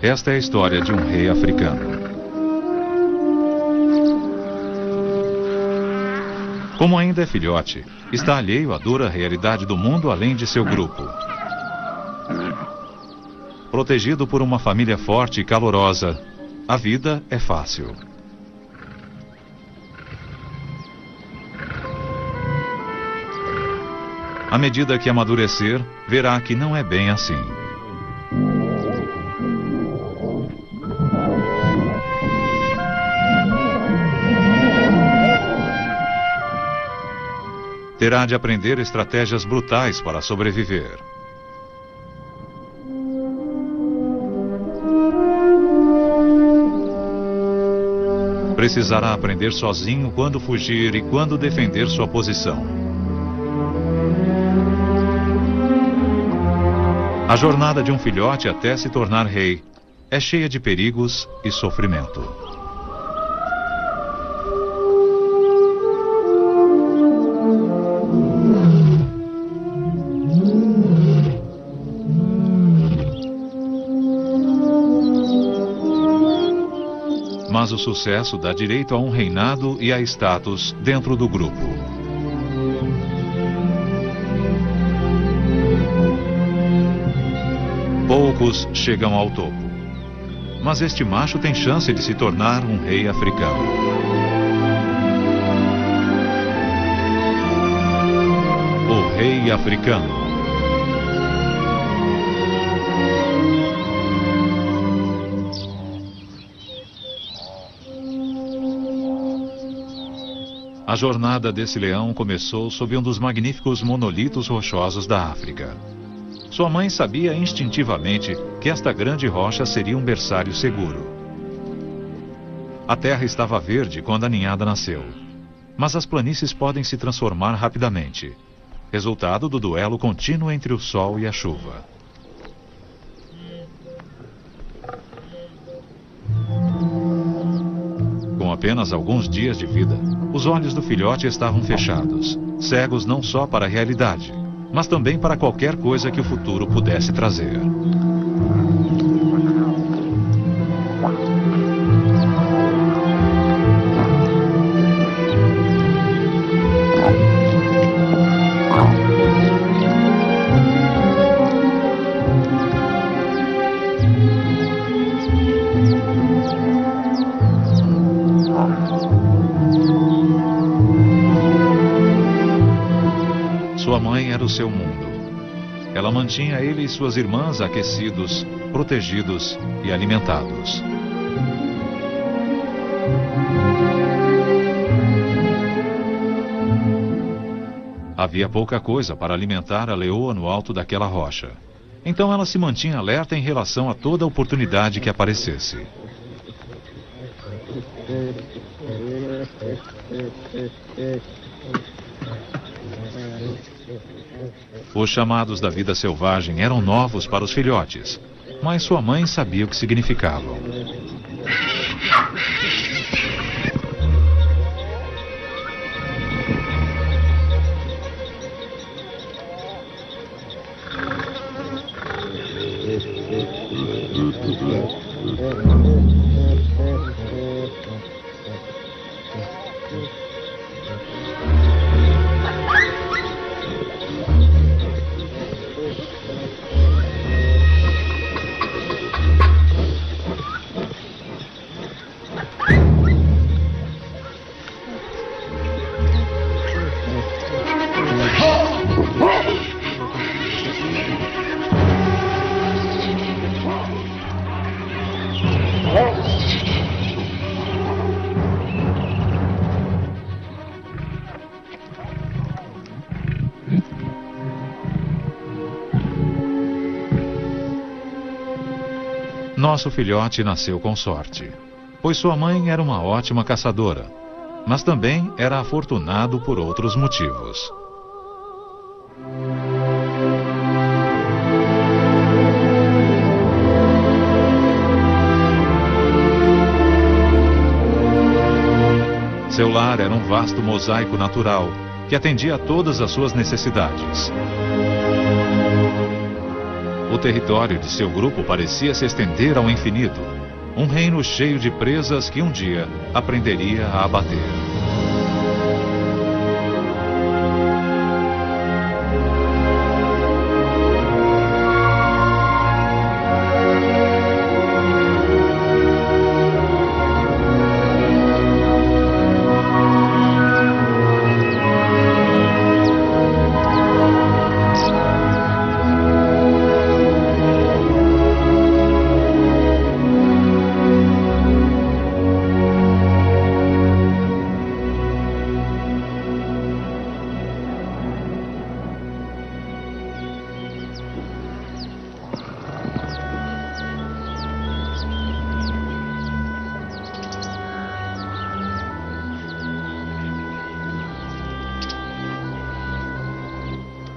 Esta é a história de um rei africano. Como ainda é filhote, está alheio à dura realidade do mundo além de seu grupo. Protegido por uma família forte e calorosa, a vida é fácil. À medida que amadurecer, verá que não é bem assim. Terá de aprender estratégias brutais para sobreviver. Precisará aprender sozinho quando fugir e quando defender sua posição. A jornada de um filhote até se tornar rei é cheia de perigos e sofrimento. Mas o sucesso dá direito a um reinado e a status dentro do grupo. Poucos chegam ao topo. Mas este macho tem chance de se tornar um rei africano. O rei africano. A jornada desse leão começou sob um dos magníficos monolitos rochosos da África. Sua mãe sabia instintivamente que esta grande rocha seria um berçário seguro. A terra estava verde quando a ninhada nasceu, mas as planícies podem se transformar rapidamente, resultado do duelo contínuo entre o sol e a chuva. Com apenas alguns dias de vida, os olhos do filhote estavam fechados, cegos não só para a realidade, mas também para qualquer coisa que o futuro pudesse trazer. Sua mãe era o seu mundo. Ela mantinha ele e suas irmãs aquecidos, protegidos e alimentados. Havia pouca coisa para alimentar a leoa no alto daquela rocha. Então ela se mantinha alerta em relação a toda oportunidade que aparecesse. Os chamados da vida selvagem eram novos para os filhotes, mas sua mãe sabia o que significavam. Nosso filhote nasceu com sorte, pois sua mãe era uma ótima caçadora, mas também era afortunado por outros motivos. Seu lar era um vasto mosaico natural que atendia a todas as suas necessidades. O território de seu grupo parecia se estender ao infinito. Um reino cheio de presas que um dia aprenderia a abater.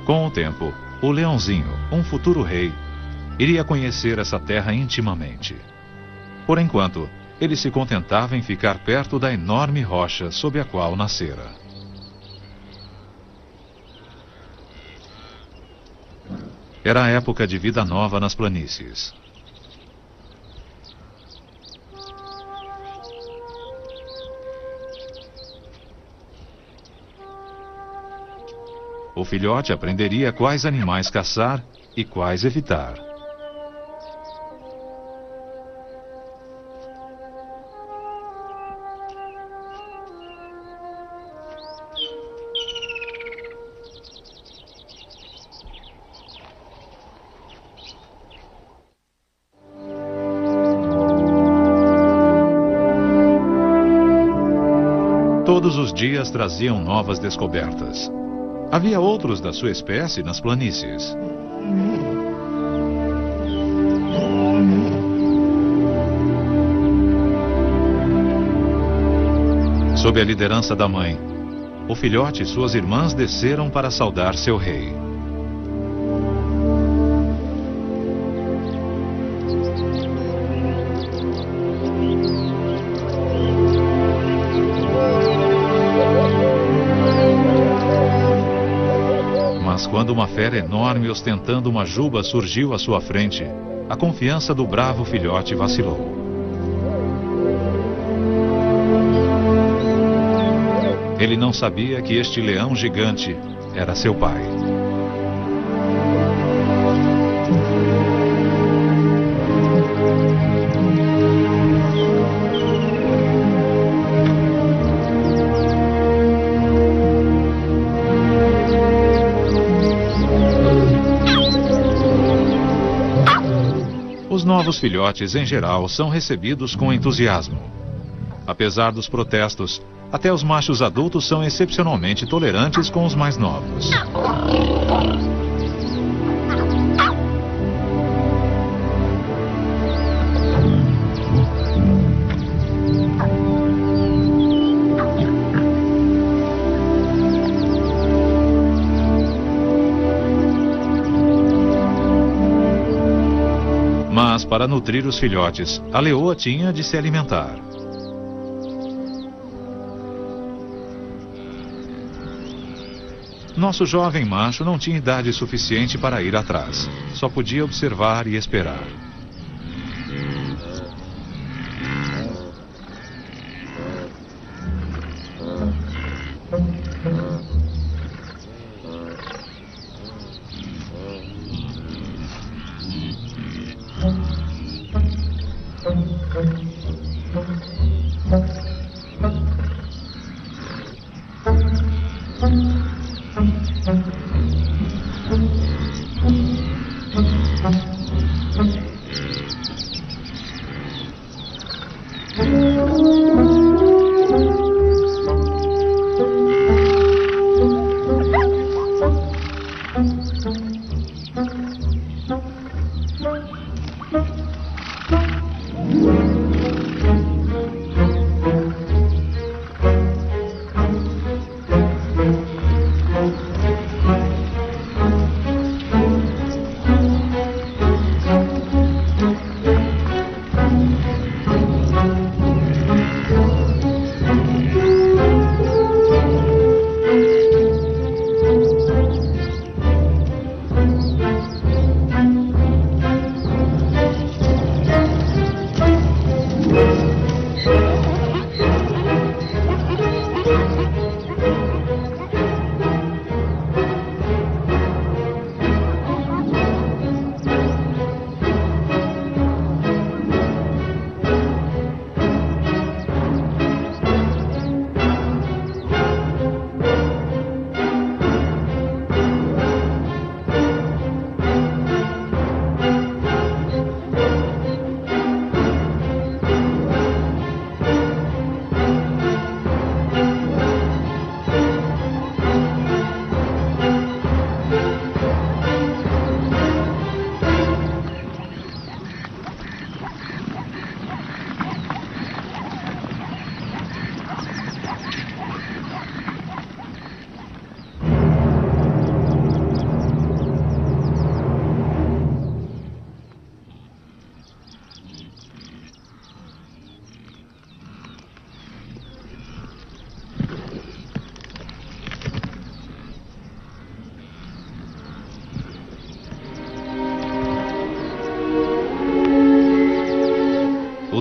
Com o tempo, o Leãozinho, um futuro rei, iria conhecer essa terra intimamente. Por enquanto, ele se contentava em ficar perto da enorme rocha sob a qual nascera. Era a época de vida nova nas planícies. O filhote aprenderia quais animais caçar e quais evitar. Todos os dias traziam novas descobertas. Havia outros da sua espécie nas planícies. Sob a liderança da mãe, o filhote e suas irmãs desceram para saudar seu rei. Mas quando uma fera enorme ostentando uma juba surgiu à sua frente, a confiança do bravo filhote vacilou. Ele não sabia que este leão gigante era seu pai. Os novos filhotes, em geral, são recebidos com entusiasmo. Apesar dos protestos, até os machos adultos são excepcionalmente tolerantes com os mais novos. Mas, para nutrir os filhotes, a leoa tinha de se alimentar. Nosso jovem macho não tinha idade suficiente para ir atrás. Só podia observar e esperar.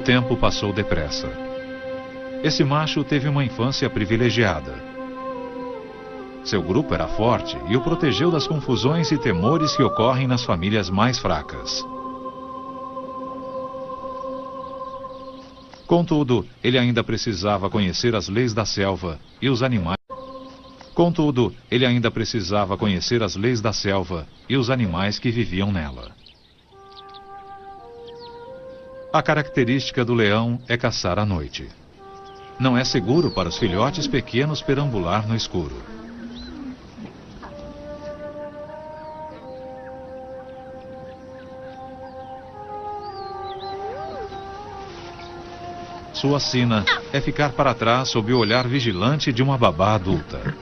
tempo passou depressa. Esse macho teve uma infância privilegiada. Seu grupo era forte e o protegeu das confusões e temores que ocorrem nas famílias mais fracas. Contudo, ele ainda precisava conhecer as leis da selva e os animais. Que viviam nela. A característica do leão é caçar à noite. Não é seguro para os filhotes pequenos perambular no escuro. Sua sina é ficar para trás sob o olhar vigilante de uma babá adulta.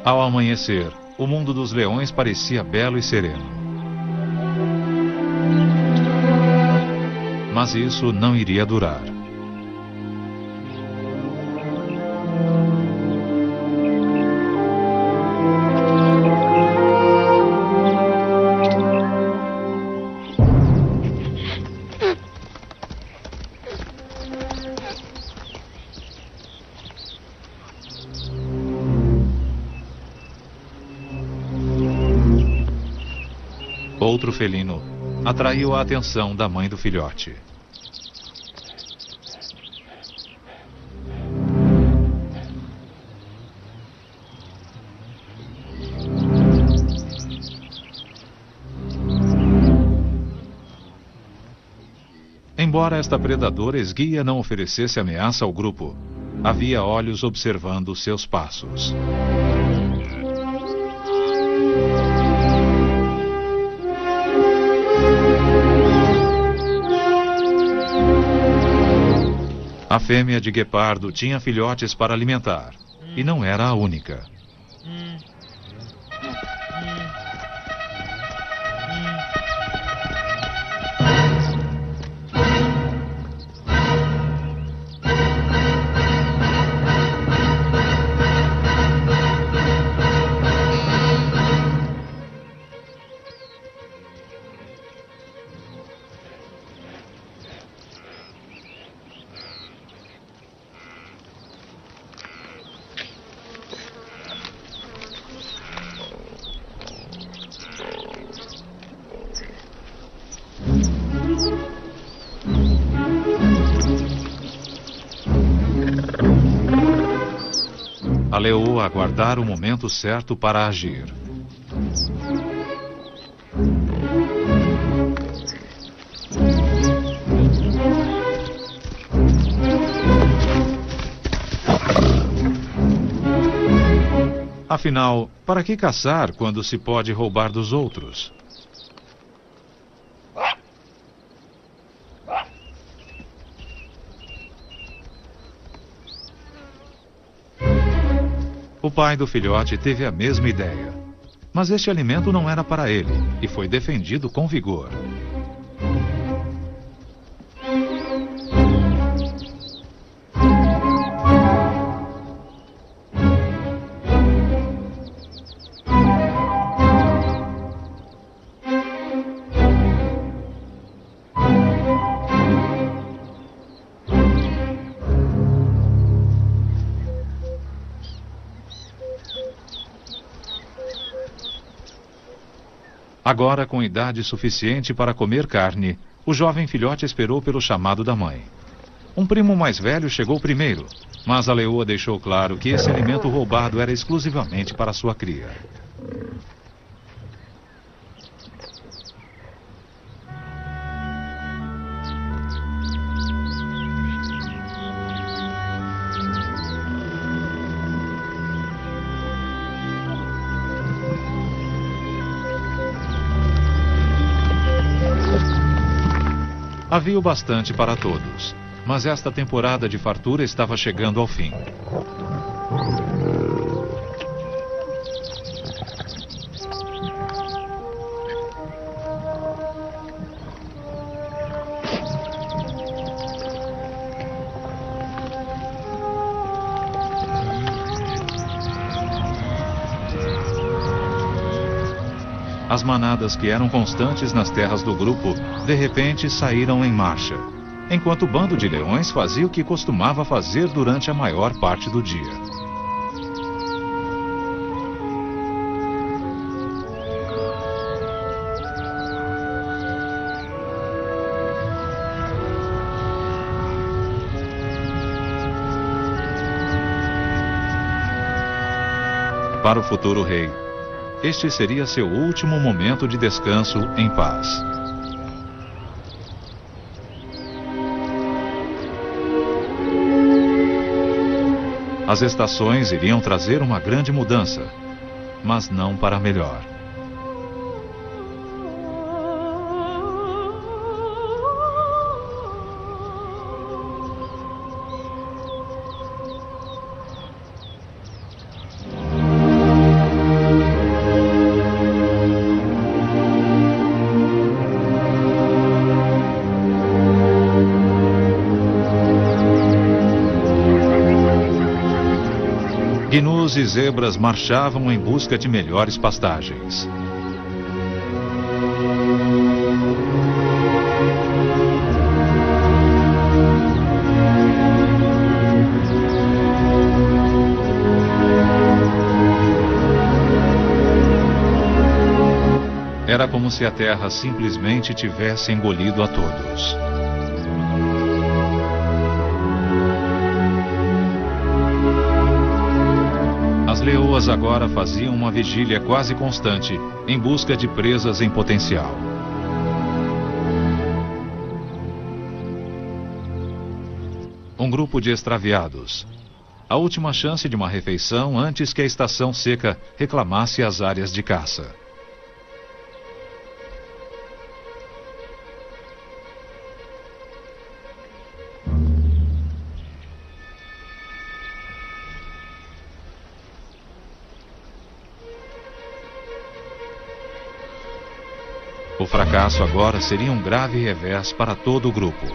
Ao amanhecer, o mundo dos leões parecia belo e sereno. Mas isso não iria durar. Outro felino atraiu a atenção da mãe do filhote. Embora esta predadora esguia não oferecesse ameaça ao grupo, havia olhos observando seus passos. A fêmea de guepardo tinha filhotes para alimentar, e não era a única. A leoa aguardara o momento certo para agir. Afinal, para que caçar quando se pode roubar dos outros? O pai do filhote teve a mesma ideia, mas este alimento não era para ele e foi defendido com vigor. Agora, com idade suficiente para comer carne, o jovem filhote esperou pelo chamado da mãe. Um primo mais velho chegou primeiro, mas a leoa deixou claro que esse alimento roubado era exclusivamente para sua cria. Havia o bastante para todos, Mas esta temporada de fartura estava chegando ao fim. As manadas que eram constantes nas terras do grupo, de repente saíram em marcha, enquanto o bando de leões fazia o que costumava fazer durante a maior parte do dia. Para o futuro rei, este seria seu último momento de descanso em paz. As estações iriam trazer uma grande mudança, mas não para melhor. Gnus e zebras marchavam em busca de melhores pastagens. Era como se a terra simplesmente tivesse engolido a todos. As leoas agora faziam uma vigília quase constante, em busca de presas em potencial. Um grupo de extraviados. A última chance de uma refeição antes que a estação seca reclamasse as áreas de caça. O fracasso agora seria um grave revés para todo o grupo.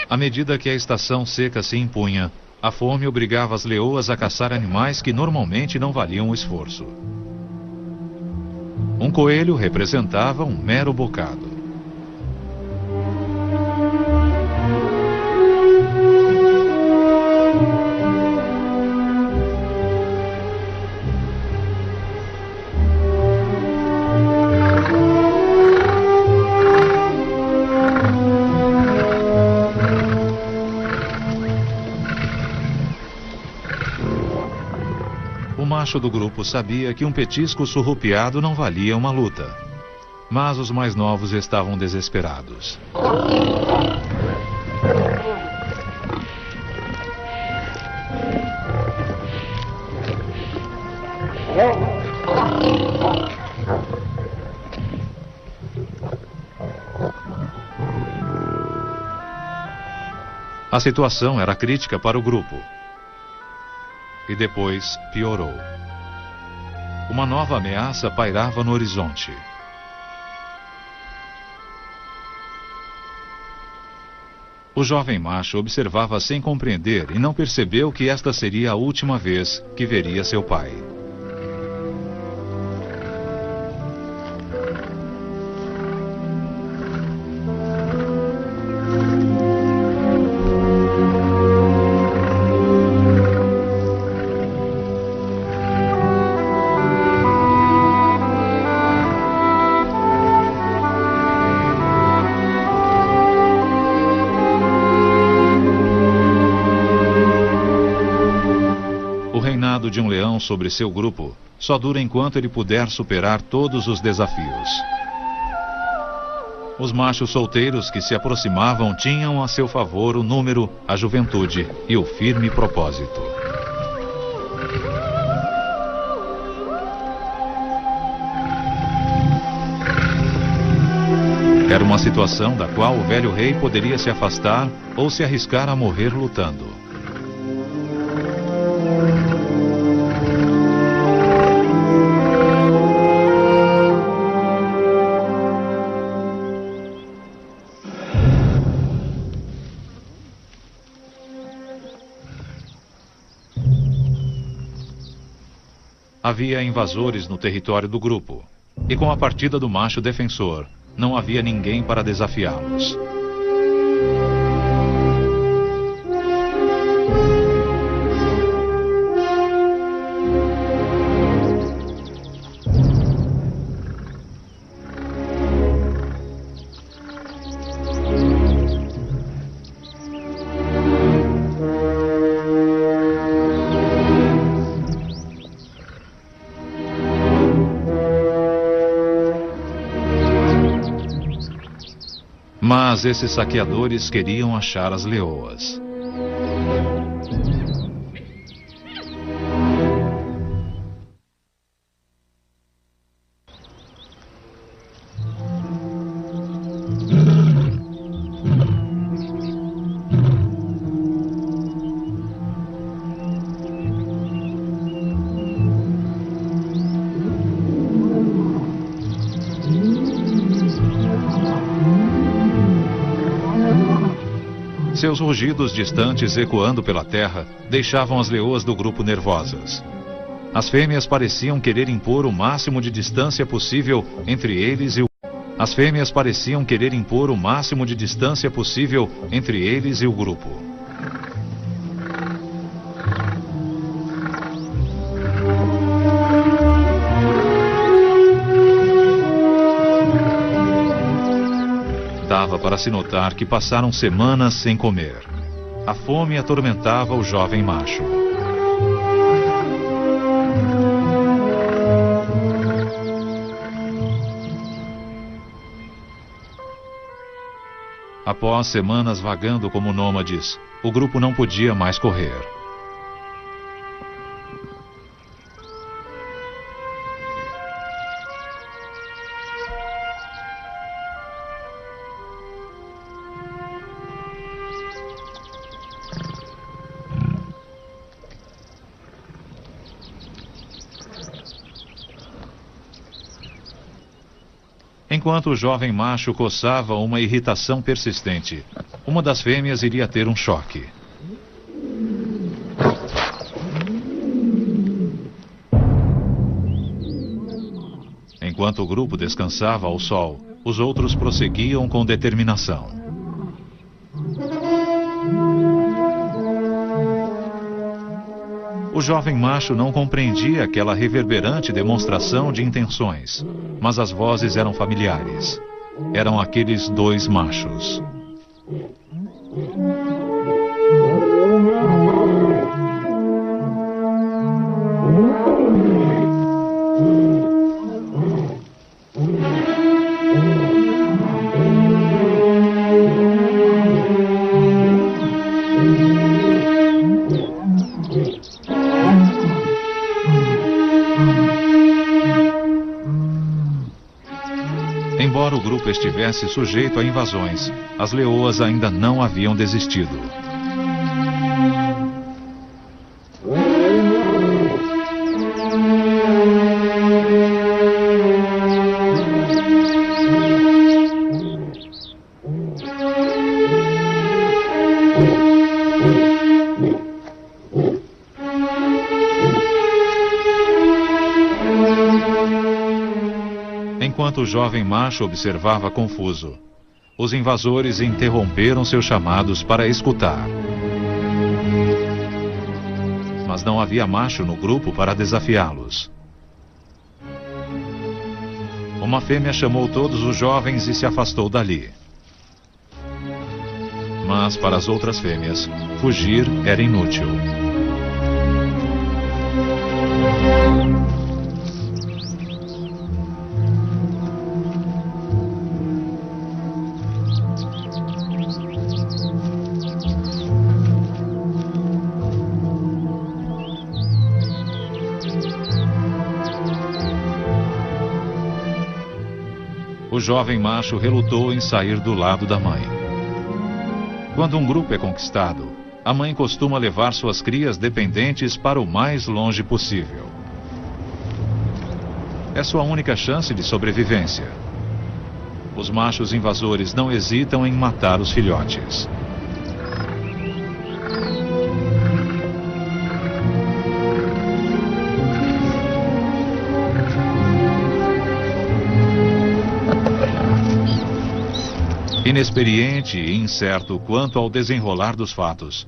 À medida que a estação seca se impunha, a fome obrigava as leoas a caçar animais que normalmente não valiam o esforço. Um coelho representava um mero bocado. O macho do grupo sabia que um petisco surrupiado não valia uma luta. Mas os mais novos estavam desesperados. A situação era crítica para o grupo. E depois piorou. Uma nova ameaça pairava no horizonte. O jovem macho observava sem compreender e não percebeu que esta seria a última vez que veria seu pai. de um leão sobre seu grupo só dura enquanto ele puder superar todos os desafios. Os machos solteiros que se aproximavam tinham a seu favor o número, a juventude e o firme propósito. Era uma situação da qual o velho rei poderia se afastar ou se arriscar a morrer lutando. Havia invasores no território do grupo, e com a partida do macho defensor, não havia ninguém para desafiá-los. Mas esses saqueadores queriam achar as leoas. Seus rugidos distantes ecoando pela terra deixavam as leoas do grupo nervosas. As fêmeas pareciam querer impor o máximo de distância possível entre eles e o... As fêmeas pareciam querer impor o máximo de distância possível entre eles e o grupo. Dava para se notar que passaram semanas sem comer. A fome atormentava o jovem macho. Após semanas vagando como nômades, o grupo não podia mais correr. Enquanto o jovem macho coçava uma irritação persistente, uma das fêmeas iria ter um choque. Enquanto o grupo descansava ao sol, os outros prosseguiam com determinação. O jovem macho não compreendia aquela reverberante demonstração de intenções, mas as vozes eram familiares. Eram aqueles dois machos. Embora o grupo estivesse sujeito a invasões, as leoas ainda não haviam desistido. Enquanto o jovem macho observava confuso, os invasores interromperam seus chamados para escutar. Mas não havia macho no grupo para desafiá-los. Uma fêmea chamou todos os jovens e se afastou dali. Mas para as outras fêmeas, fugir era inútil. jovem macho relutou em sair do lado da mãe. Quando um grupo é conquistado, a mãe costuma levar suas crias dependentes para o mais longe possível. É sua única chance de sobrevivência. Os machos invasores não hesitam em matar os filhotes. Inexperiente e incerto quanto ao desenrolar dos fatos,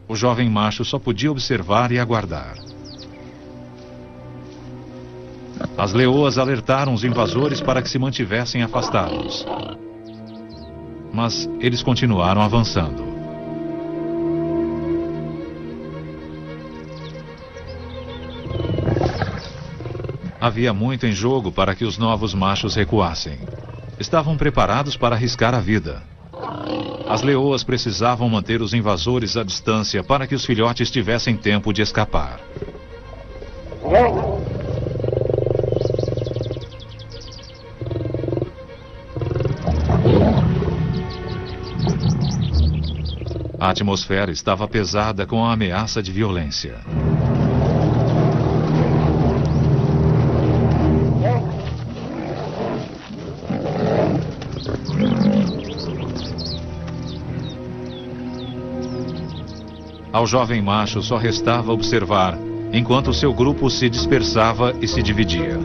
o jovem macho só podia observar e aguardar. As leoas alertaram os invasores para que se mantivessem afastados. Mas eles continuaram avançando. Havia muito em jogo para que os novos machos recuassem. Estavam preparados para arriscar a vida. As leoas precisavam manter os invasores à distância para que os filhotes tivessem tempo de escapar. A atmosfera estava pesada com a ameaça de violência. Ao jovem macho só restava observar, enquanto seu grupo se dispersava e se dividia.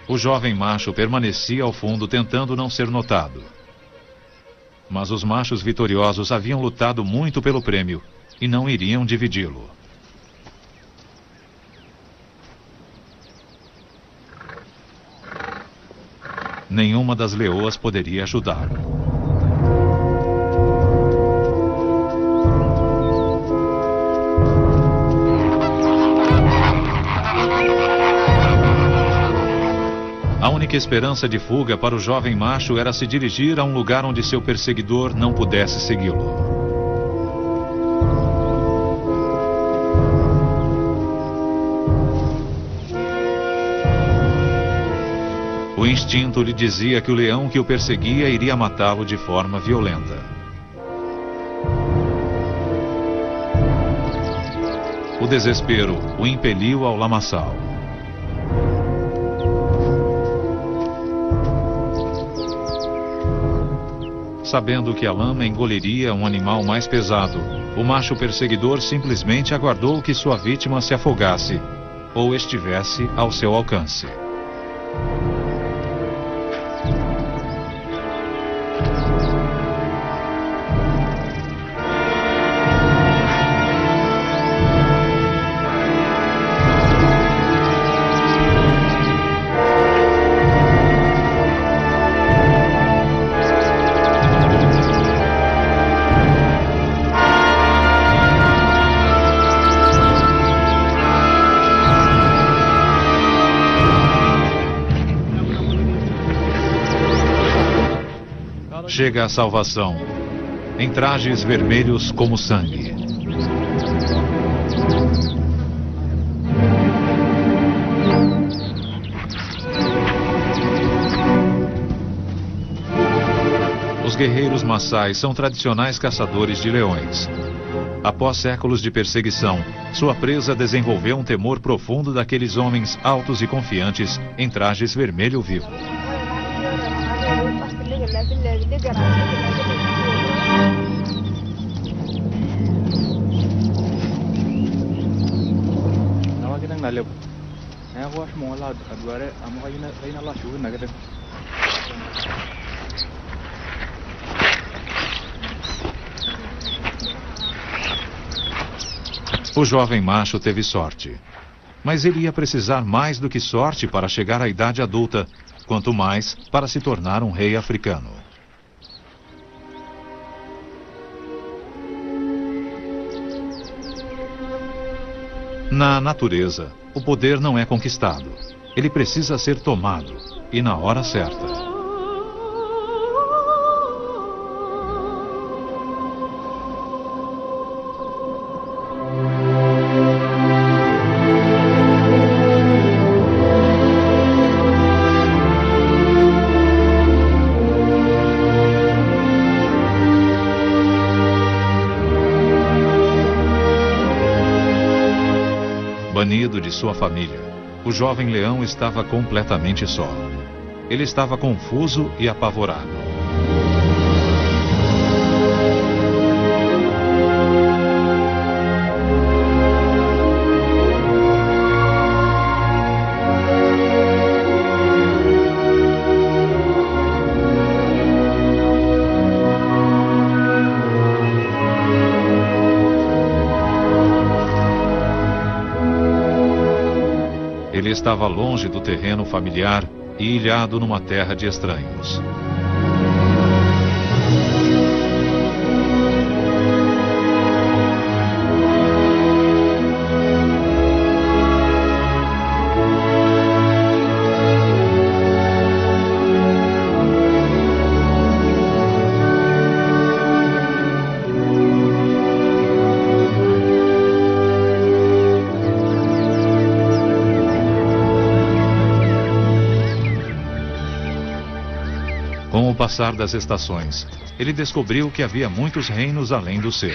O jovem macho permanecia ao fundo tentando não ser notado. Mas os machos vitoriosos haviam lutado muito pelo prêmio e não iriam dividi-lo. Nenhuma das leoas poderia ajudá-lo. A única esperança de fuga para o jovem macho era se dirigir a um lugar onde seu perseguidor não pudesse segui-lo. O instinto lhe dizia que o leão que o perseguia iria matá-lo de forma violenta. O desespero o impeliu ao lamaçal. Sabendo que a lama engoliria um animal mais pesado, o macho perseguidor simplesmente aguardou que sua vítima se afogasse ou estivesse ao seu alcance. Chega a salvação, em trajes vermelhos como sangue. Os guerreiros maçais são tradicionais caçadores de leões. Após séculos de perseguição, sua presa desenvolveu um temor profundo daqueles homens altos e confiantes em trajes vermelho vivo. O jovem macho teve sorte. Mas ele ia precisar mais do que sorte para chegar à idade adulta, quanto mais para se tornar um rei africano. Na natureza, o poder não é conquistado. Ele precisa ser tomado, e na hora certa. Banido de sua família, o jovem leão estava completamente só. Ele estava confuso e apavorado. Ele estava longe do terreno familiar e ilhado numa terra de estranhos. Com o passar das estações, ele descobriu que havia muitos reinos além do seu.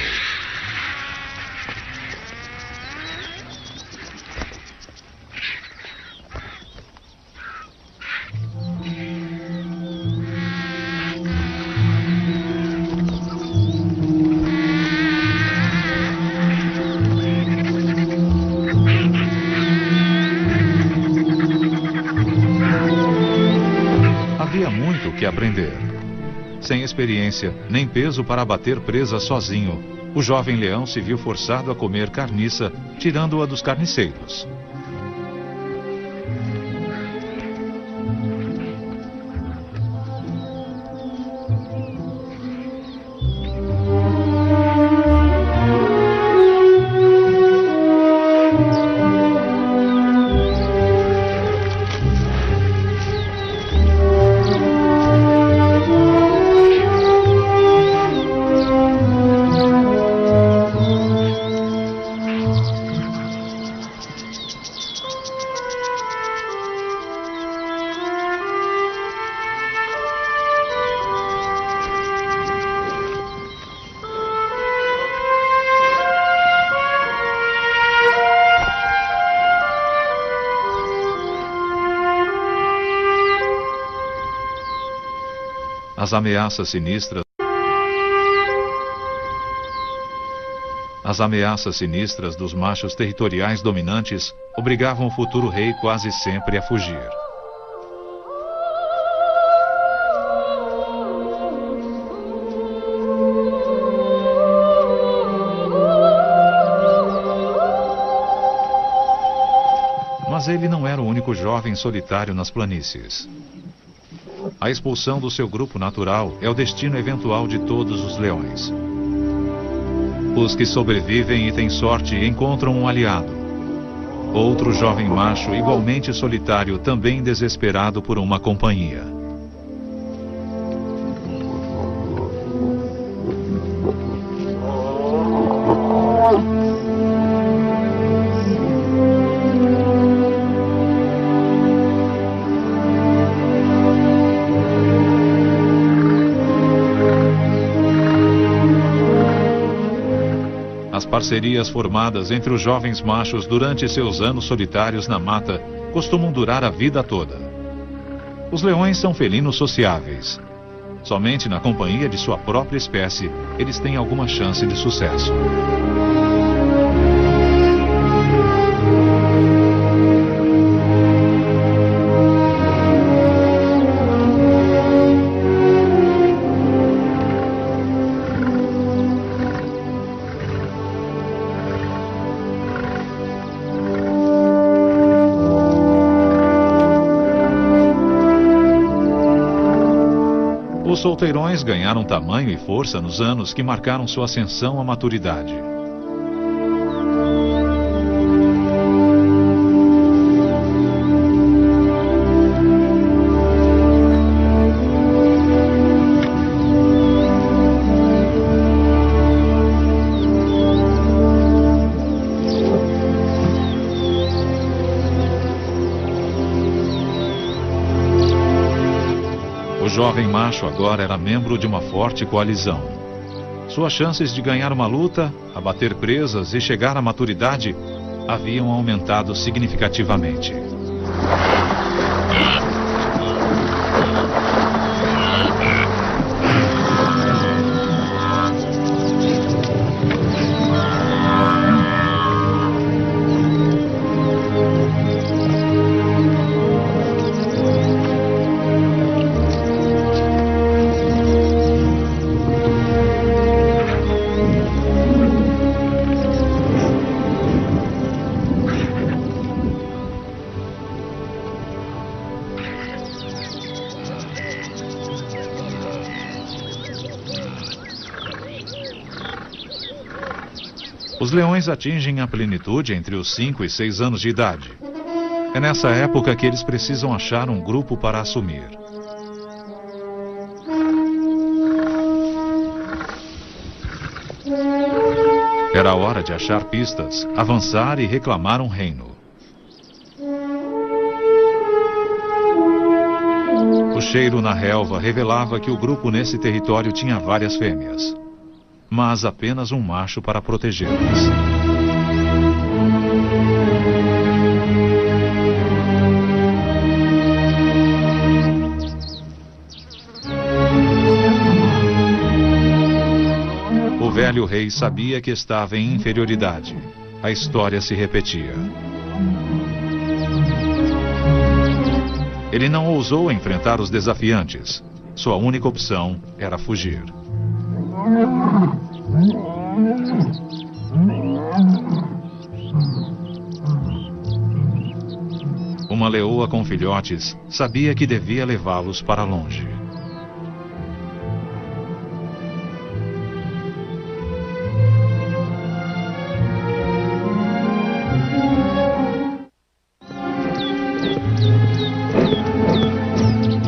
Havia muito que aprender. Sem experiência, nem peso para abater presa sozinho, o jovem leão se viu forçado a comer carniça, tirando-a dos carniceiros. As ameaças sinistras dos machos territoriais dominantes obrigavam o futuro rei quase sempre a fugir. Mas ele não era o único jovem solitário nas planícies. A expulsão do seu grupo natural é o destino eventual de todos os leões. Os que sobrevivem e têm sorte encontram um aliado. Outro jovem macho igualmente solitário, também desesperado por uma companhia. As parcerias formadas entre os jovens machos durante seus anos solitários na mata costumam durar a vida toda. Os leões são felinos sociáveis. Somente na companhia de sua própria espécie, eles têm alguma chance de sucesso. Os solteirões ganharam tamanho e força nos anos que marcaram sua ascensão à maturidade. O jovem macho agora era membro de uma forte coalizão. Suas chances de ganhar uma luta, abater presas e chegar à maturidade haviam aumentado significativamente. Os leões atingem a plenitude entre os 5 e 6 anos de idade. É nessa época que eles precisam achar um grupo para assumir. Era hora de achar pistas, avançar e reclamar um reino. O cheiro na relva revelava que o grupo nesse território tinha várias fêmeas, mas apenas um macho para protegê-las. O velho rei sabia que estava em inferioridade. A história se repetia. Ele não ousou enfrentar os desafiantes. Sua única opção era fugir. Uma leoa com filhotes sabia que devia levá-los para longe.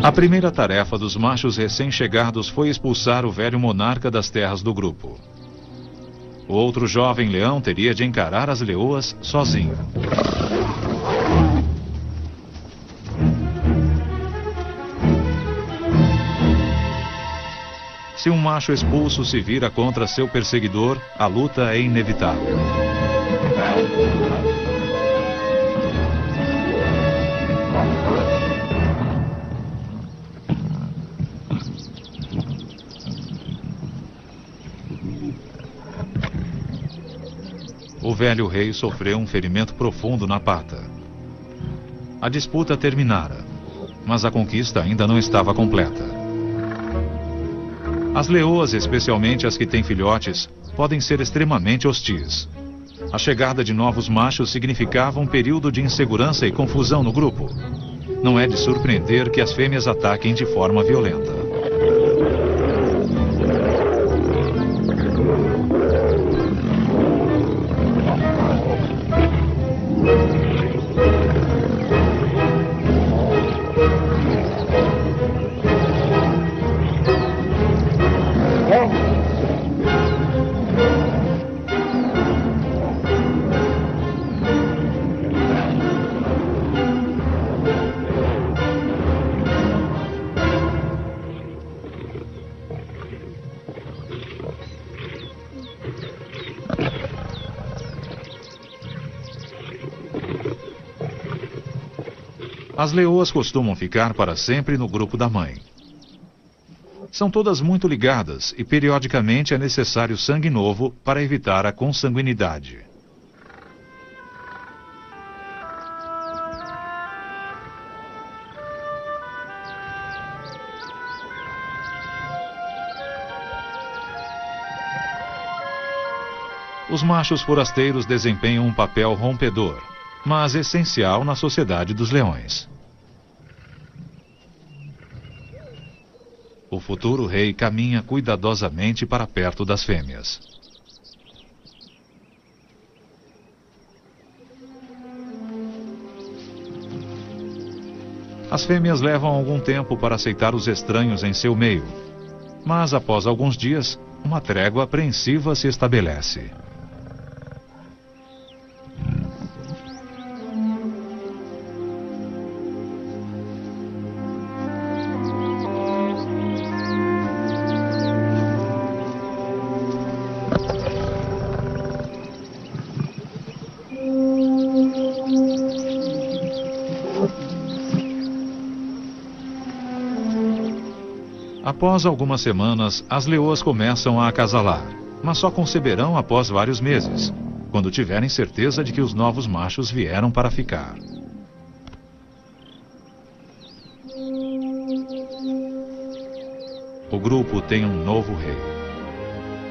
A primeira tarefa dos machos recém-chegados foi expulsar o velho monarca das terras do grupo. O outro jovem leão teria de encarar as leoas sozinho. Se um macho expulso se vira contra seu perseguidor, a luta é inevitável. O velho rei sofreu um ferimento profundo na pata. A disputa terminara, mas a conquista ainda não estava completa. As leoas, especialmente as que têm filhotes, podem ser extremamente hostis. A chegada de novos machos significava um período de insegurança e confusão no grupo. Não é de surpreender que as fêmeas ataquem de forma violenta. As leoas costumam ficar para sempre no grupo da mãe. São todas muito ligadas e periodicamente é necessário sangue novo para evitar a consanguinidade. Os machos forasteiros desempenham um papel rompedor, mas essencial na sociedade dos leões. O futuro rei caminha cuidadosamente para perto das fêmeas. As fêmeas levam algum tempo para aceitar os estranhos em seu meio, mas após alguns dias, uma trégua apreensiva se estabelece. Após algumas semanas, as leoas começam a acasalar, mas só conceberão após vários meses, quando tiverem certeza de que os novos machos vieram para ficar. O grupo tem um novo rei.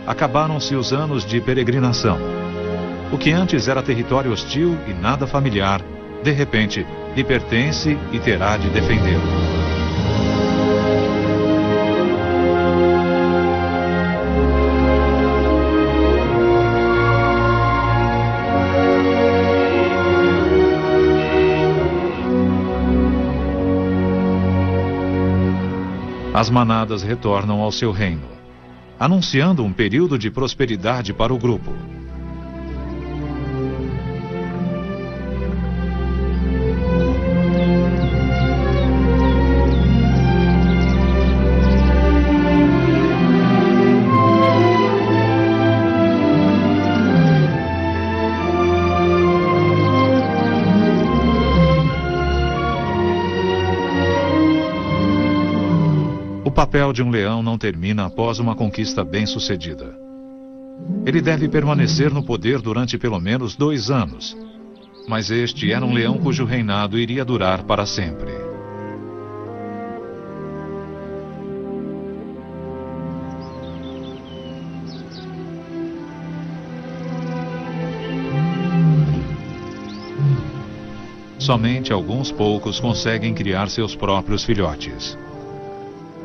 Acabaram-se os anos de peregrinação. O que antes era território hostil e nada familiar, de repente, lhe pertence e terá de defendê-lo. As manadas retornam ao seu reino, anunciando um período de prosperidade para o grupo. O papel de um leão não termina após uma conquista bem-sucedida. Ele deve permanecer no poder durante pelo menos 2 anos. Mas este era um leão cujo reinado iria durar para sempre. Somente alguns poucos conseguem criar seus próprios filhotes.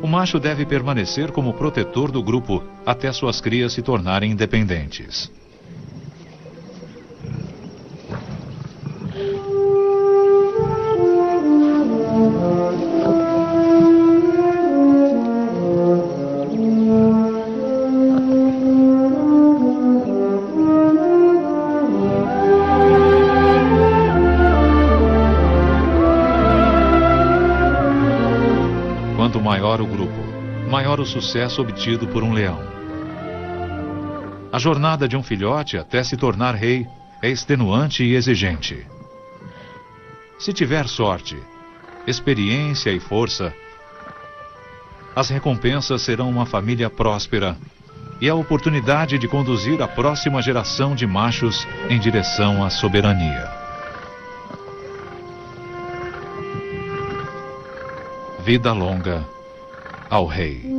O macho deve permanecer como protetor do grupo até suas crias se tornarem independentes. Quanto maior o grupo, maior o sucesso obtido por um leão. A jornada de um filhote até se tornar rei é extenuante e exigente. Se tiver sorte, experiência e força, as recompensas serão uma família próspera e a oportunidade de conduzir a próxima geração de machos em direção à soberania. Vida longa ao rei.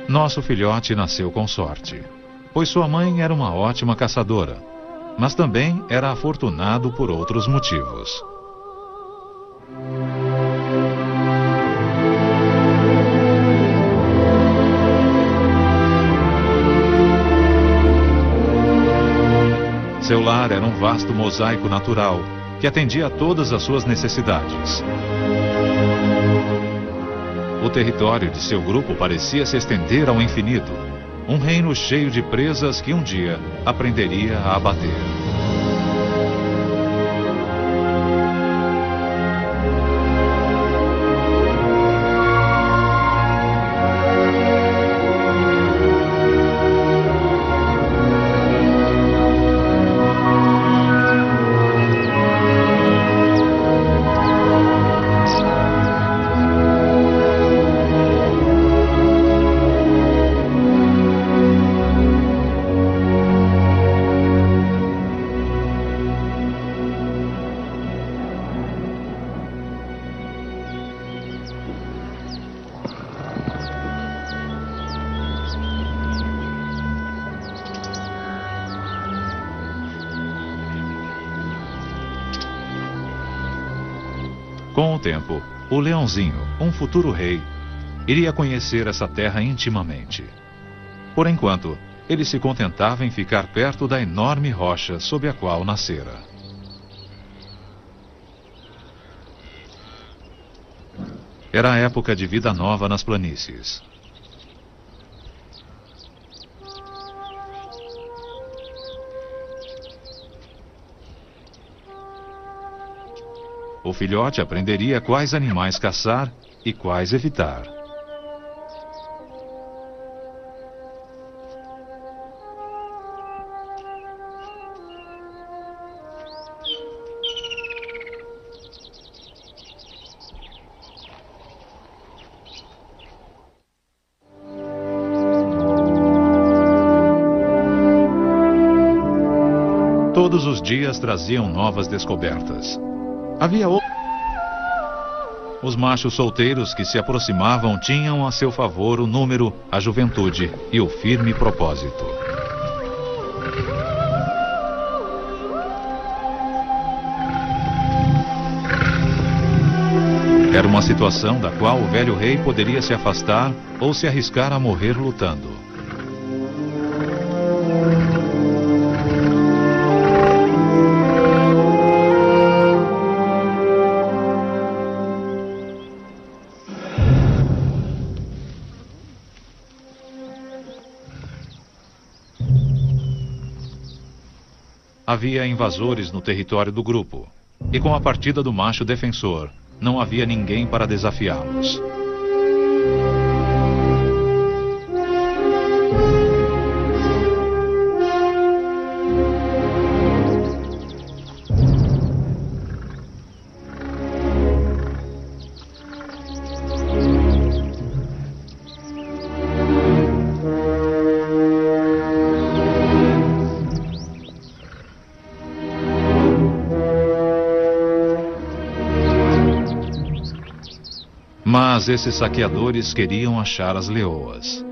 Nosso filhote nasceu com sorte, pois sua mãe era uma ótima caçadora, mas também era afortunado por outros motivos. Seu lar era um vasto mosaico natural que atendia a todas as suas necessidades. O território de seu grupo parecia se estender ao infinito, um reino cheio de presas que um dia aprenderia a abater. Com o tempo, o Leãozinho, um futuro rei, iria conhecer essa terra intimamente. Por enquanto, ele se contentava em ficar perto da enorme rocha sob a qual nascera. Era a época de vida nova nas planícies. O filhote aprenderia quais animais caçar e quais evitar. Todos os dias traziam novas descobertas. Havia Os machos solteiros que se aproximavam tinham a seu favor o número, a juventude e o firme propósito. Era uma situação da qual o velho rei poderia se afastar ou se arriscar a morrer lutando. Havia invasores no território do grupo, e com a partida do macho defensor, não havia ninguém para desafiá-los. Mas esses saqueadores queriam achar as leoas.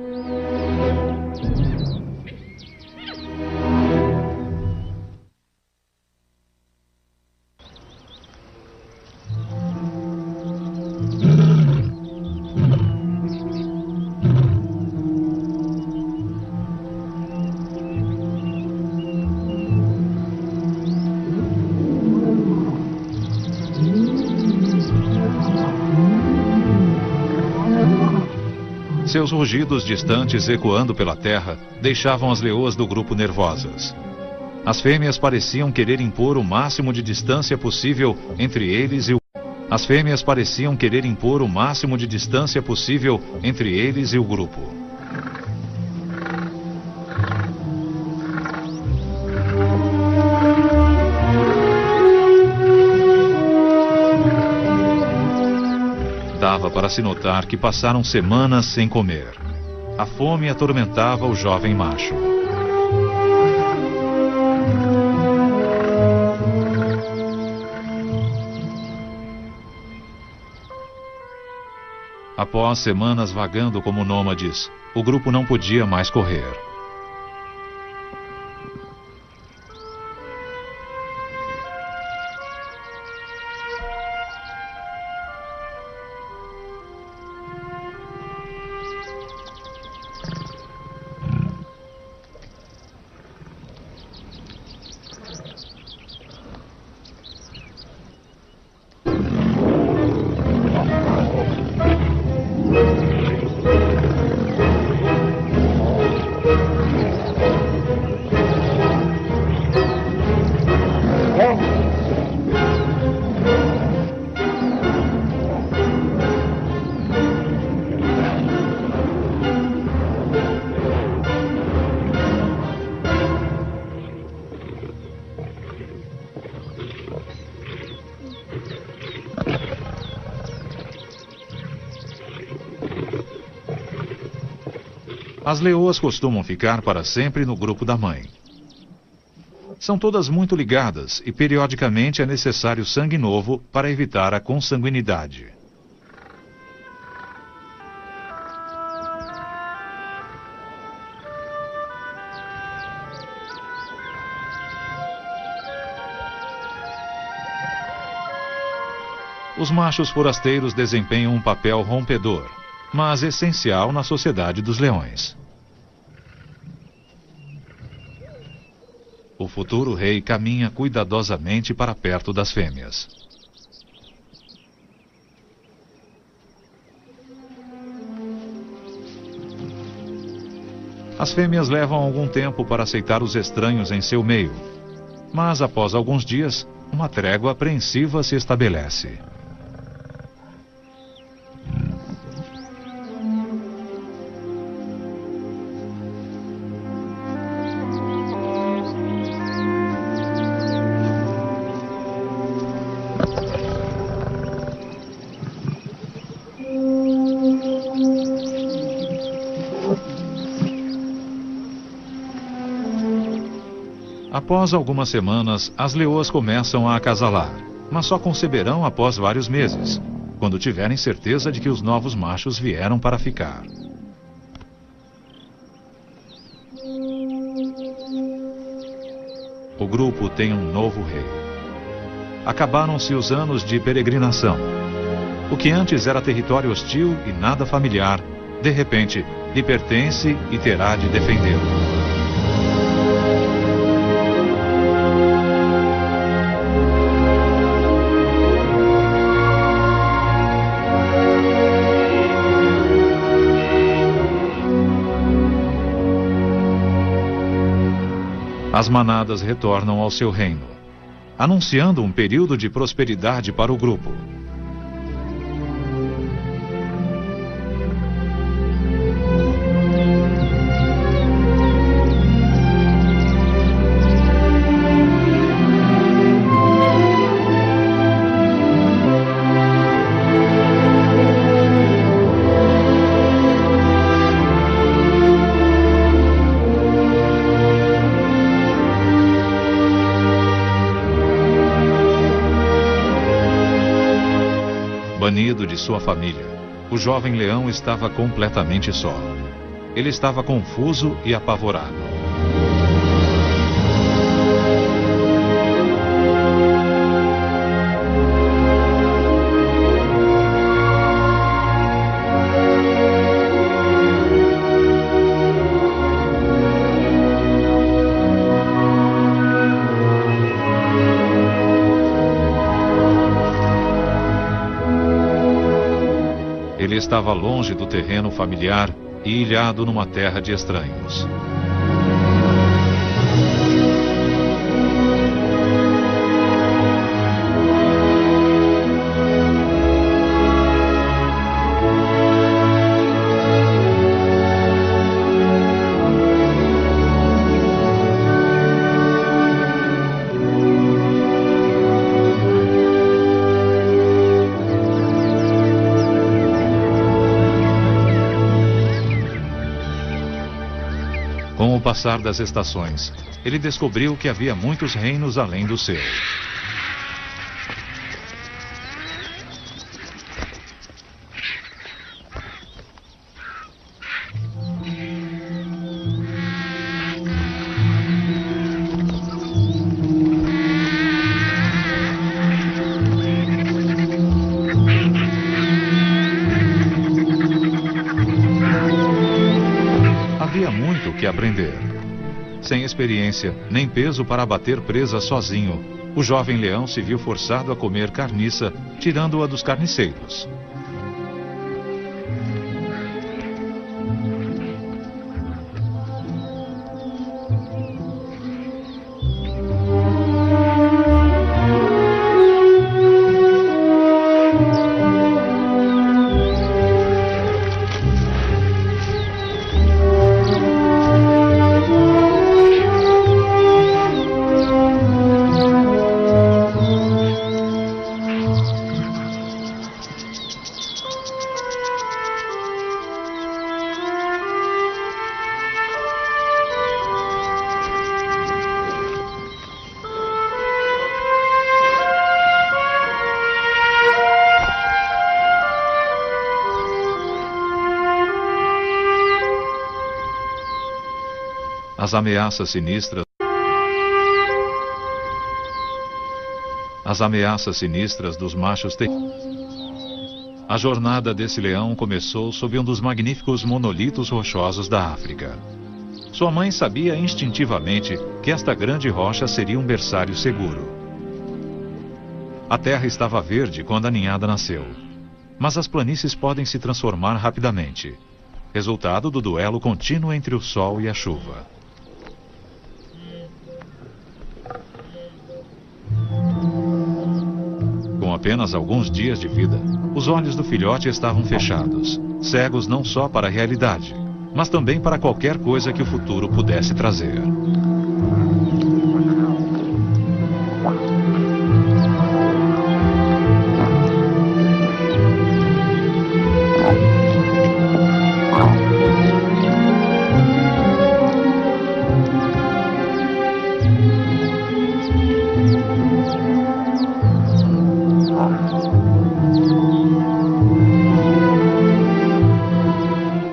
Seus rugidos distantes ecoando pela terra deixavam as leoas do grupo nervosas. As fêmeas pareciam querer impor o máximo de distância possível entre eles e o grupo. Dava para se notar que passaram semanas sem comer. A fome atormentava o jovem macho. Após semanas vagando como nômades, o grupo não podia mais correr. As leoas costumam ficar para sempre no grupo da mãe. São todas muito ligadas e periodicamente é necessário sangue novo para evitar a consanguinidade. Os machos forasteiros desempenham um papel rompedor, mas essencial na sociedade dos leões. O futuro rei caminha cuidadosamente para perto das fêmeas. As fêmeas levam algum tempo para aceitar os estranhos em seu meio, mas após alguns dias, uma trégua apreensiva se estabelece. Após algumas semanas, as leoas começam a acasalar, mas só conceberão após vários meses, quando tiverem certeza de que os novos machos vieram para ficar. O grupo tem um novo rei. Acabaram-se os anos de peregrinação. O que antes era território hostil e nada familiar, de repente, lhe pertence e terá de defendê-lo. As manadas retornam ao seu reino, anunciando um período de prosperidade para o grupo. Banido de sua família, o jovem leão estava completamente só. Ele estava confuso e apavorado. Ele estava longe do terreno familiar e ilhado numa terra de estranhos. Com o passar das estações, ele descobriu que havia muitos reinos além do seu. Havia muito que aprender. Sem experiência, nem peso para abater presa sozinho, o jovem leão se viu forçado a comer carniça, tirando-a dos carniceiros. As ameaças sinistras dos machos A jornada desse leão começou sob um dos magníficos monolitos rochosos da África. Sua mãe sabia instintivamente que esta grande rocha seria um berçário seguro. A terra estava verde quando a ninhada nasceu, mas as planícies podem se transformar rapidamente, resultado do duelo contínuo entre o sol e a chuva. Com apenas alguns dias de vida, os olhos do filhote estavam fechados, cegos não só para a realidade, mas também para qualquer coisa que o futuro pudesse trazer.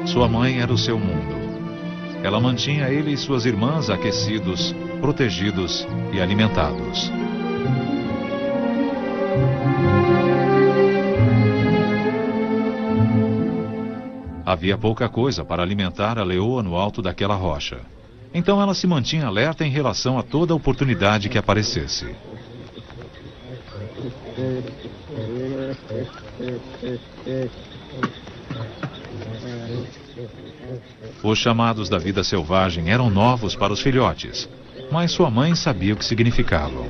Sua mãe era o seu mundo. Ela mantinha ele e suas irmãs aquecidos, protegidos e alimentados. Havia pouca coisa para alimentar a leoa no alto daquela rocha. Então ela se mantinha alerta em relação a toda oportunidade que aparecesse. Os chamados da vida selvagem eram novos para os filhotes, mas sua mãe sabia o que significavam.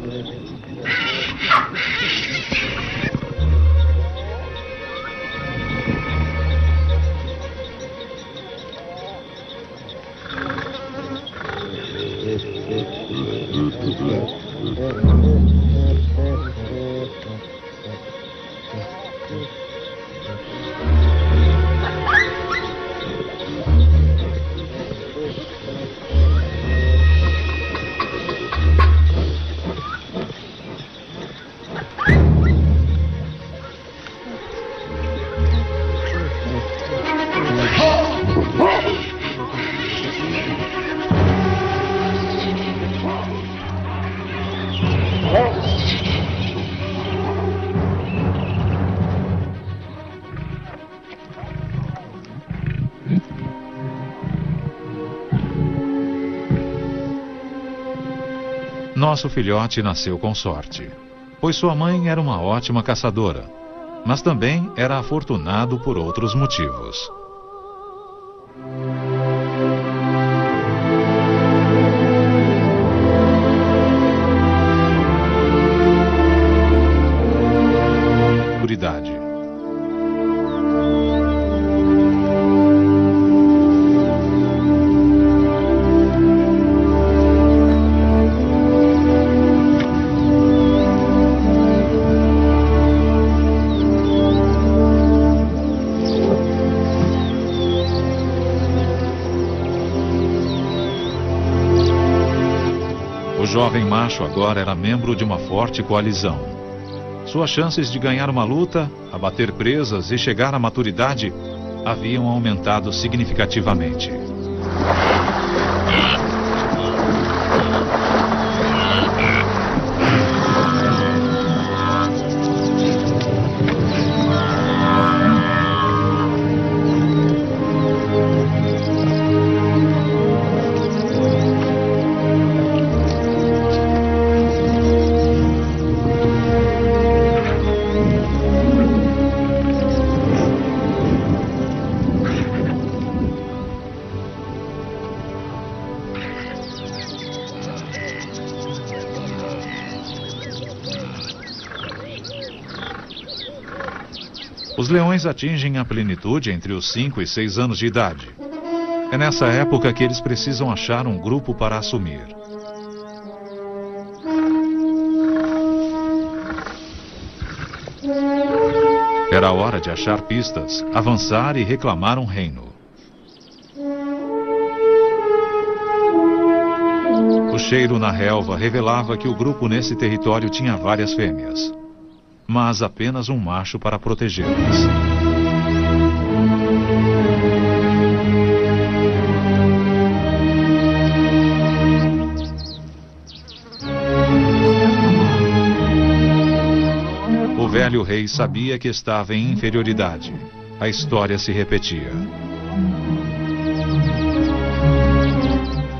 Nosso filhote nasceu com sorte, pois sua mãe era uma ótima caçadora, mas também era afortunado por outros motivos. Escuridade. O jovem macho agora era membro de uma forte coalizão. Suas chances de ganhar uma luta, abater presas e chegar à maturidade haviam aumentado significativamente. Os leões atingem a plenitude entre os 5 e 6 anos de idade. É nessa época que eles precisam achar um grupo para assumir. Era hora de achar pistas, avançar e reclamar um reino. O cheiro na relva revelava que o grupo nesse território tinha várias fêmeas, mas apenas um macho para protegê-las. o velho rei sabia que estava em inferioridade, a história se repetia.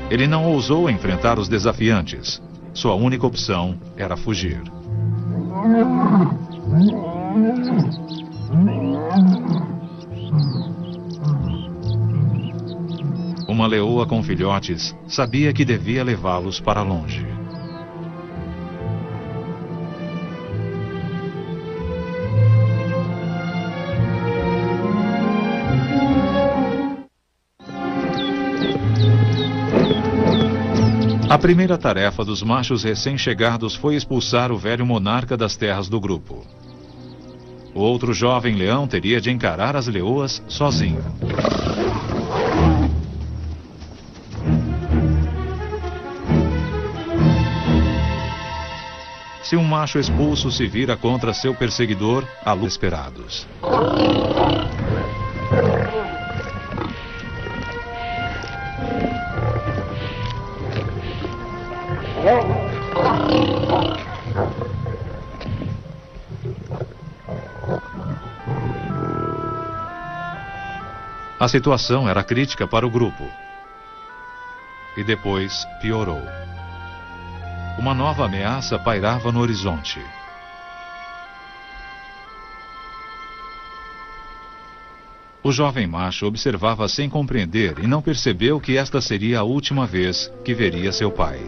Ele não ousou enfrentar os desafiantes. Sua única opção era fugir. Uma leoa com filhotes sabia que devia levá-los para longe. A primeira tarefa dos machos recém-chegados foi expulsar o velho monarca das terras do grupo. O outro jovem leão teria de encarar as leoas sozinho. Se um macho expulso se vira contra seu perseguidor, há esperados. A situação era crítica para o grupo. E depois piorou. Uma nova ameaça pairava no horizonte. O jovem macho observava sem compreender e não percebeu que esta seria a última vez que veria seu pai.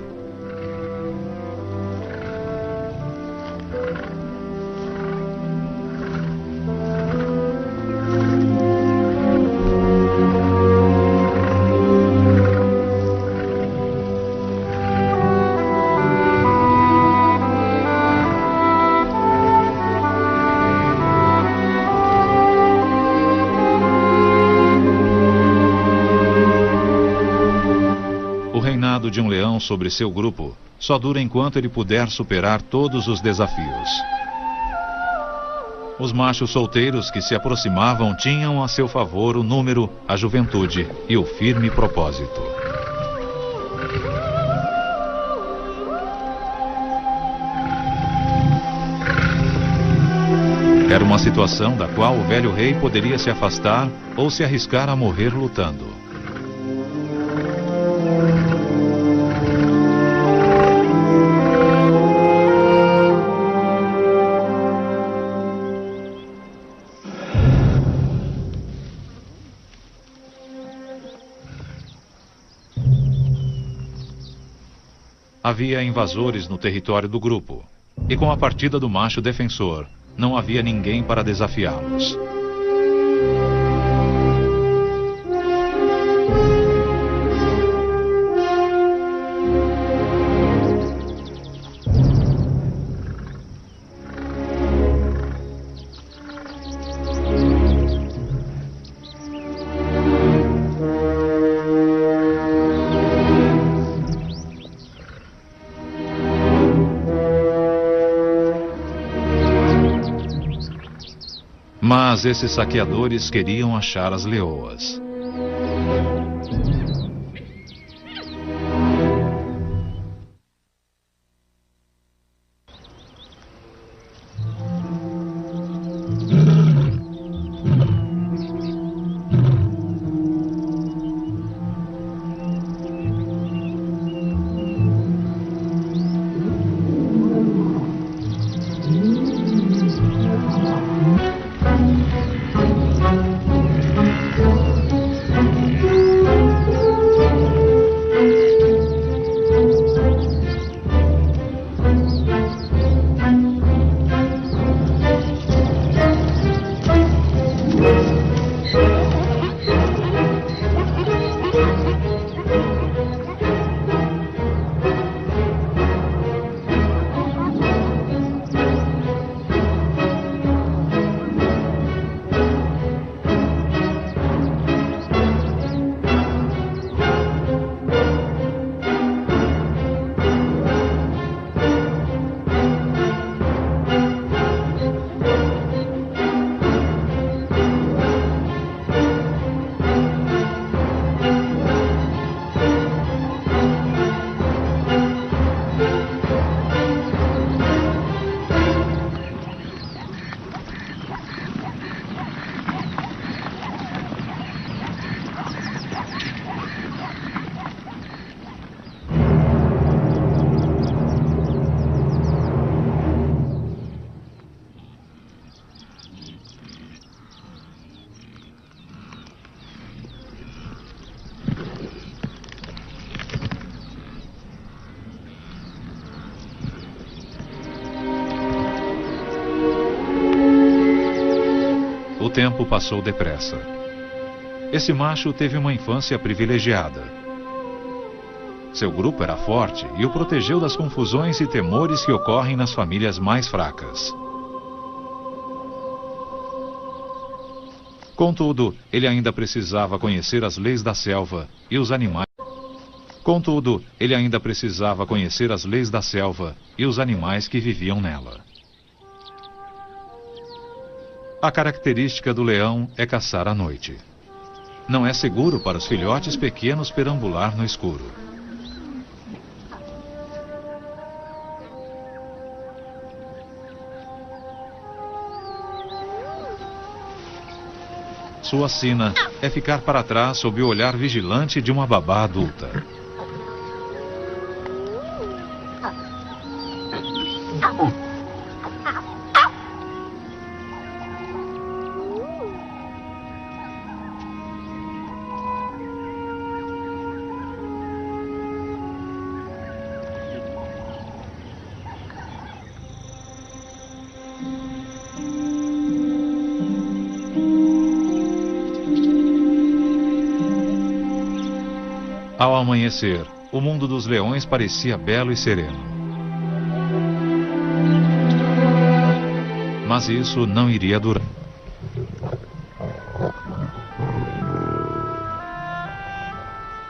De um leão sobre seu grupo só dura enquanto ele puder superar todos os desafios. Os machos solteiros que se aproximavam tinham a seu favor o número, a juventude e o firme propósito. Era uma situação da qual o velho rei poderia se afastar ou se arriscar a morrer lutando. Havia invasores no território do grupo, e com a partida do macho defensor, não havia ninguém para desafiá-los. Mas esses saqueadores queriam achar as leoas. tempo passou depressa. Esse macho teve uma infância privilegiada. Seu grupo era forte e o protegeu das confusões e temores que ocorrem nas famílias mais fracas. Contudo, ele ainda precisava conhecer as leis da selva e os animais. Contudo, ele ainda precisava conhecer as leis da selva e os animais que viviam nela. A característica do leão é caçar à noite. Não é seguro para os filhotes pequenos perambular no escuro. Sua sina é ficar para trás sob o olhar vigilante de uma babá adulta. Ao amanhecer, o mundo dos leões parecia belo e sereno. Mas isso não iria durar.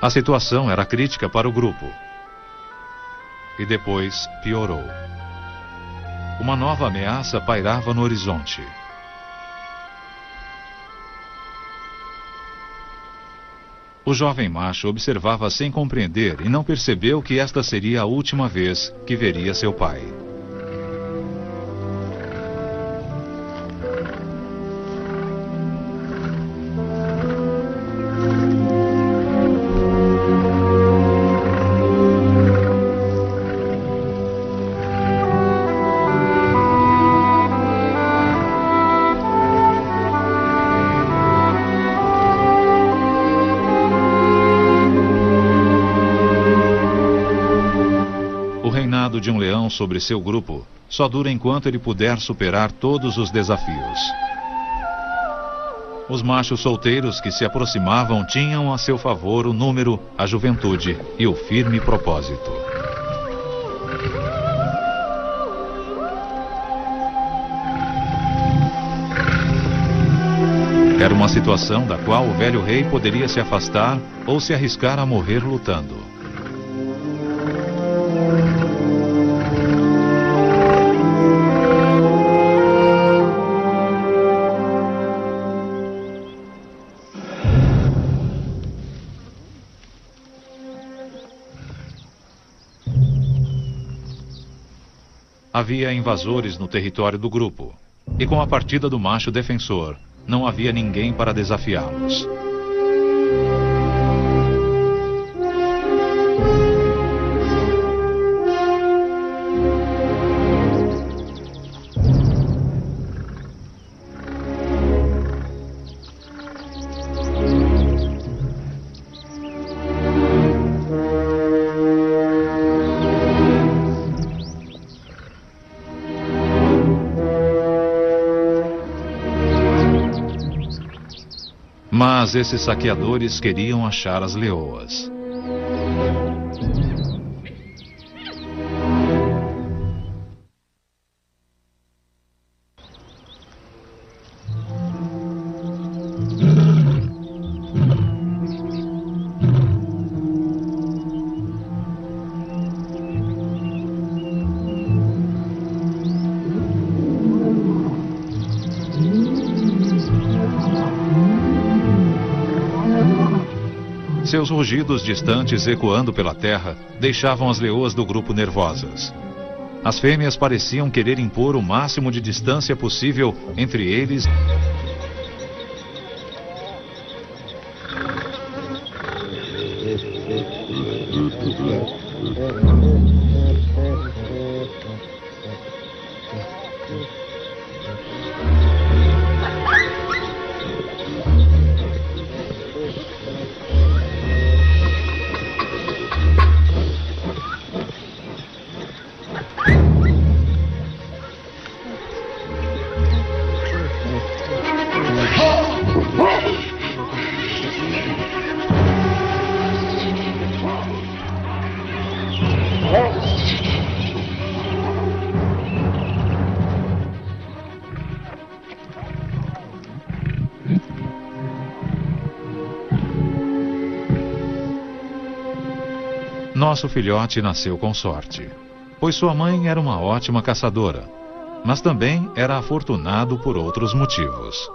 A situação era crítica para o grupo. E depois piorou. Uma nova ameaça pairava no horizonte. O jovem macho observava sem compreender e não percebeu que esta seria a última vez que veria seu pai. De um leão sobre seu grupo só dura enquanto ele puder superar todos os desafios. Os machos solteiros que se aproximavam tinham a seu favor o número, a juventude e o firme propósito. Era uma situação da qual o velho rei poderia se afastar ou se arriscar a morrer lutando. Havia invasores no território do grupo, e com a partida do macho defensor, não havia ninguém para desafiá-los. Mas esses saqueadores queriam achar as leoas. Seus rugidos distantes ecoando pela terra deixavam as leoas do grupo nervosas. As fêmeas pareciam querer impor o máximo de distância possível entre eles. Nosso filhote nasceu com sorte, pois sua mãe era uma ótima caçadora, mas também era afortunado por outros motivos.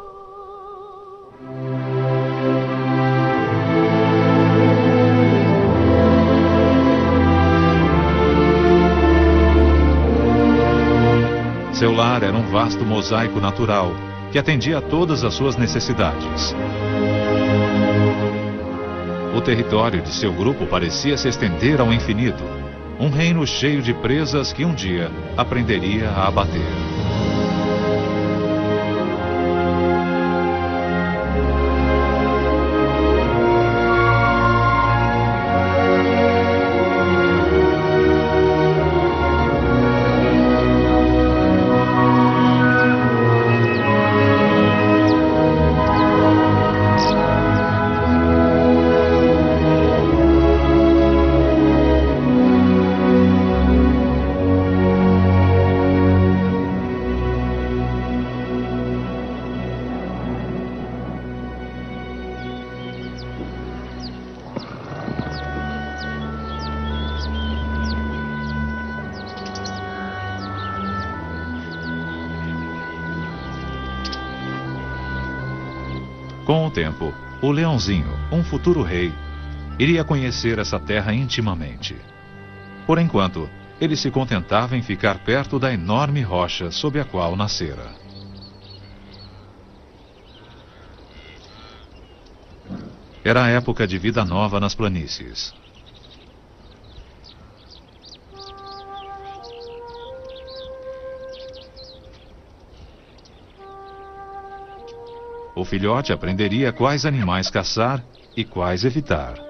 Seu lar era um vasto mosaico natural que atendia a todas as suas necessidades. O território de seu grupo parecia se estender ao infinito, um reino cheio de presas que um dia aprenderia a abater. Com o tempo, o Leãozinho, um futuro rei, iria conhecer essa terra intimamente. Por enquanto, ele se contentava em ficar perto da enorme rocha sob a qual nascera. Era a época de vida nova nas planícies. O filhote aprenderia quais animais caçar e quais evitar.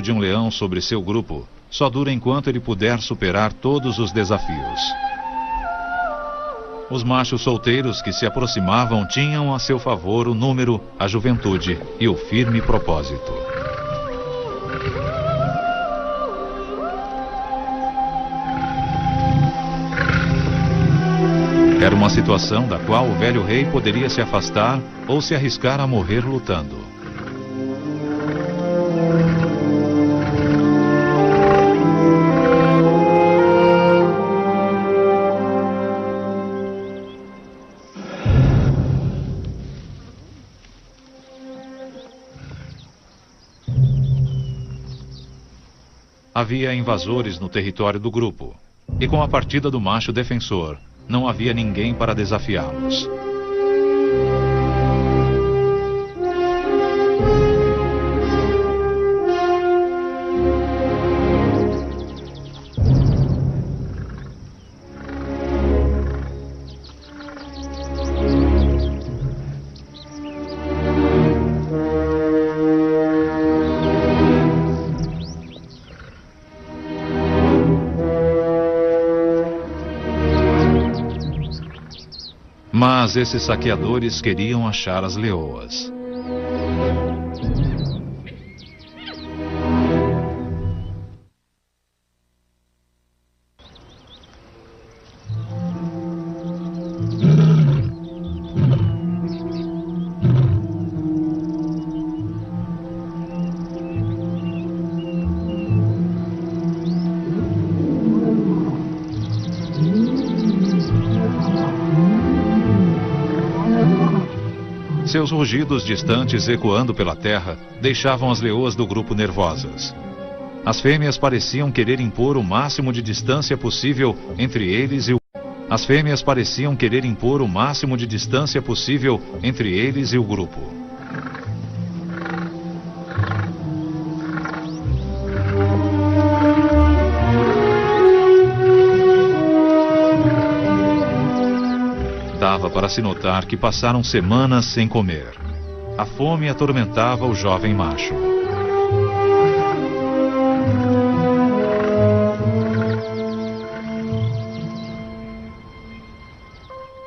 De um leão sobre seu grupo só dura enquanto ele puder superar todos os desafios. Os machos solteiros que se aproximavam tinham a seu favor o número, a juventude e o firme propósito. Era uma situação da qual o velho rei poderia se afastar ou se arriscar a morrer lutando. Havia invasores no território do grupo, e com a partida do macho defensor, não havia ninguém para desafiá-los. Mas esses saqueadores queriam achar as leoas. Seus rugidos distantes ecoando pela terra deixavam as leoas do grupo nervosas. As fêmeas pareciam querer impor o máximo de distância possível entre eles e o... As fêmeas pareciam querer impor o máximo de distância possível entre eles e o grupo. Dava para se notar que passaram semanas sem comer. A fome atormentava o jovem macho.